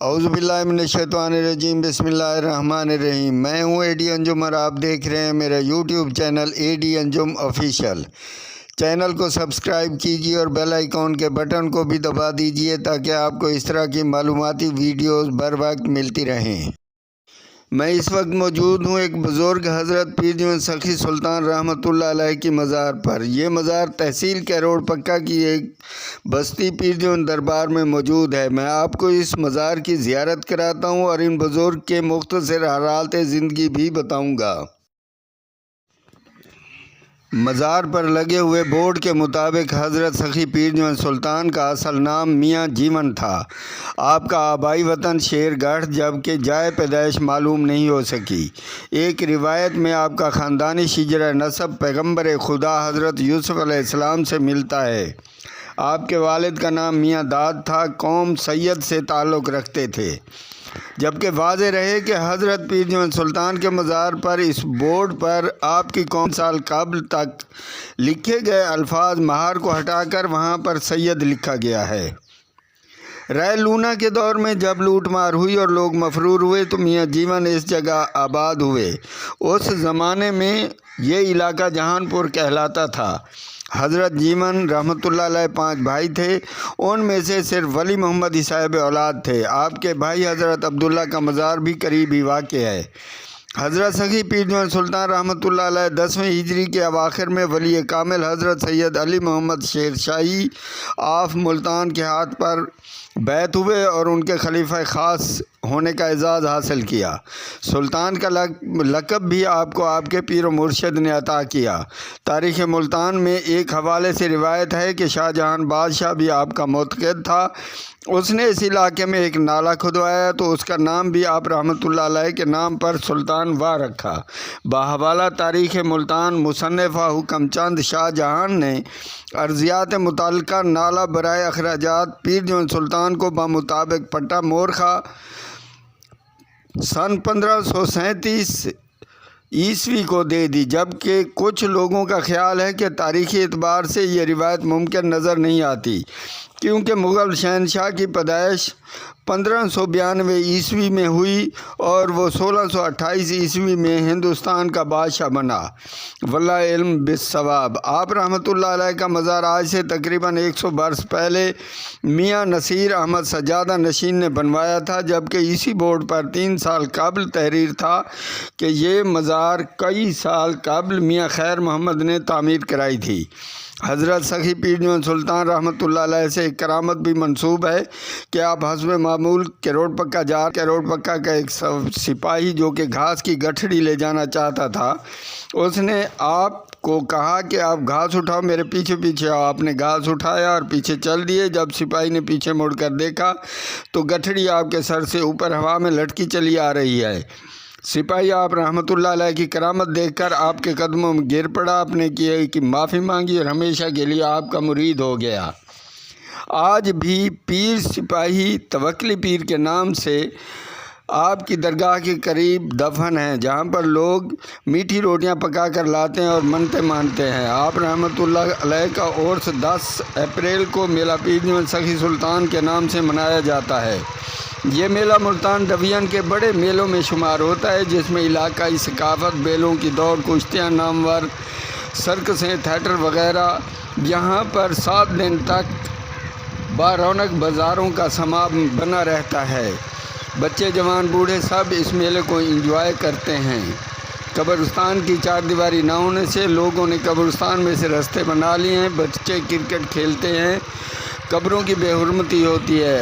औज़ुबिल्लाहिमिनश्शैतानिर्रजीम बिस्मिल्लाहिर्रहमानिर्रहीम। मैं हूँ एडी अंजुम और आप देख रहे हैं मेरा YouTube channel AD Anjum official. Channel को सब्सक्राइब कीजिए और बेल आइकॉन के बटन को भी दबा दीजिए ताकि आपको इस तरह की मालूमाती वीडियोस बर वक्त मिलती रहें। मैं इस वक्त मौजूद हूँ एक बुज़ुर्ग हज़रत पीर जवान सखी सुल्तान रहमतुल्लाह अलैह की मज़ार पर। यह मज़ार तहसील कैरोड़ पक्का की एक बस्ती पीर जवान दरबार में मौजूद है। मैं आपको इस मज़ार की ज़ियारत कराता हूँ और इन बुज़ुर्ग के मुख्तसर हालात ज़िंदगी भी बताऊँगा। मज़ार पर लगे हुए बोर्ड के मुताबिक हज़रत सखी पीर जवान सुल्तान का असल नाम मियाँ जीवन था। आपका आबाई वतन शेरगढ़ जबकि जाए पैदाइश मालूम नहीं हो सकी। एक रिवायत में आपका ख़ानदानी शिजरा नसब पैगम्बर खुदा हज़रत यूसुफ़ अलैहिस्सलाम से मिलता है। आपके वालिद का नाम मियाँ दाद था, कौम सैयद से ताल्लुक़ रखते थे। जबकि वाज़े रहे कि हज़रत पीर जवान सुल्तान के मज़ार पर इस बोर्ड पर आपकी कौम साल कबल तक लिखे गए अल्फाज महार को हटाकर वहाँ पर सैयद लिखा गया है। राय लूना के दौर में जब लूट मार हुई और लोग मफरूर हुए तो मियाँ जीवन इस जगह आबाद हुए। उस ज़माने में ये इलाका जहानपुर कहलाता था। हज़रत जीवन रहमतुल्लाह अलैह 5 भाई थे, उनमें से सिर्फ वली मोहम्मद ही साहिब औलाद थे। आपके भाई हज़रत अब्दुल्ला का मज़ार भी करीब ही वाक़ है। हज़रत सखी पीर जवान सुल्तान रहमतुल्लाह अलैह 10वीं हिजरी के अवाखिर में वली कामिल हज़रत सैयद अली मोहम्मद शेरशाही आफ मुल्तान के हाथ पर बैत हुए और उनके खलीफा ख़ास होने का एजाज़ हासिल किया। सुल्तान का लक़ब भी आपको आपके पीर व मुर्शिद ने अता किया। तारीख़ मुल्तान में एक हवाले से रिवायत है कि शाहजहां बादशाह भी आपका मुतक़िद था। उसने इस इलाके में एक नाला खुदवाया तो उसका नाम भी आप रहमतुल्लाह अलैह के नाम पर सुल्तान वाह रखा। बाहवाला तारीख़ मुल्तान मुसन्निफ़ा हुक्म चंद शाहजहां ने अर्ज़ियात मुतल्लिक़ा नाला बराए अखराजात पीर जवान सुल्तान को बामुताबिक पट्टा मोरखा सन 1537 ईस्वी को दे दी। जबकि कुछ लोगों का ख्याल है कि तारीख़ी एतबार से ये रिवायत मुमकिन नज़र नहीं आती, क्योंकि मुग़ल शहनशाह की पैदाइश 1592 ईस्वी में हुई और वो 1628 ईस्वी में हिंदुस्तान का बादशाह बना। वल्लाह इल्म बिस्सवाब। आप रहमतुल्लाह अलैह का मज़ार आज से तकरीबन 100 बरस पहले मियाँ नसीर अहमद सज्जादा नशीन ने बनवाया था, जबकि इसी बोर्ड पर 3 साल कबल तहरीर था कि ये मज़ार कई साल कबल मियाँ खैर मोहम्मद ने तामीर कराई थी। हज़रत सखी पीर जवान सुल्तान रहमतुल्लाह अलैह से एक करामत भी मंसूब है कि आप हस्ब मामूल कैरोड़ पक्का का एक सिपाही जो कि घास की गठड़ी ले जाना चाहता था, उसने आपको कहा कि आप घास उठाओ, मेरे पीछे पीछे आओ। आपने घास उठाया और पीछे चल दिए। जब सिपाही ने पीछे मुड़कर देखा तो गठड़ी आपके सर से ऊपर हवा में लटकी चली आ रही है। सिपाही आप रहमतुल्लाह अलैह की करामत देखकर आपके कदमों में गिर पड़ा। आपने किए कि माफ़ी मांगी और हमेशा के लिए आपका मुरीद हो गया। आज भी पीर सिपाही तवक्ली पीर के नाम से आपकी दरगाह के करीब दफन हैं, जहाँ पर लोग मीठी रोटियां पका कर लाते हैं और मन्नतें मानते हैं। आप रहमतुल्लाह अलैह का उर्स 10 अप्रैल को मेला पीर जवान सखी सुल्तान के नाम से मनाया जाता है। ये मेला मुल्तान डवियन के बड़े मेलों में शुमार होता है, जिसमें इलाकाई सकाफत, बैलों की दौड़, कुश्तियाँ, नामवर सर्कसें, थिएटर वगैरह। यहाँ पर 7 दिन तक बारौनक बाज़ारों का समाप बना रहता है। बच्चे, जवान, बूढ़े सब इस मेले को एंजॉय करते हैं। कब्रिस्तान की 4 दीवारी ना होने से लोगों ने कब्रिस्तान में से रास्ते बना लिए हैं। बच्चे क्रिकेट खेलते हैं। कब्रों की बेहुरमती होती है।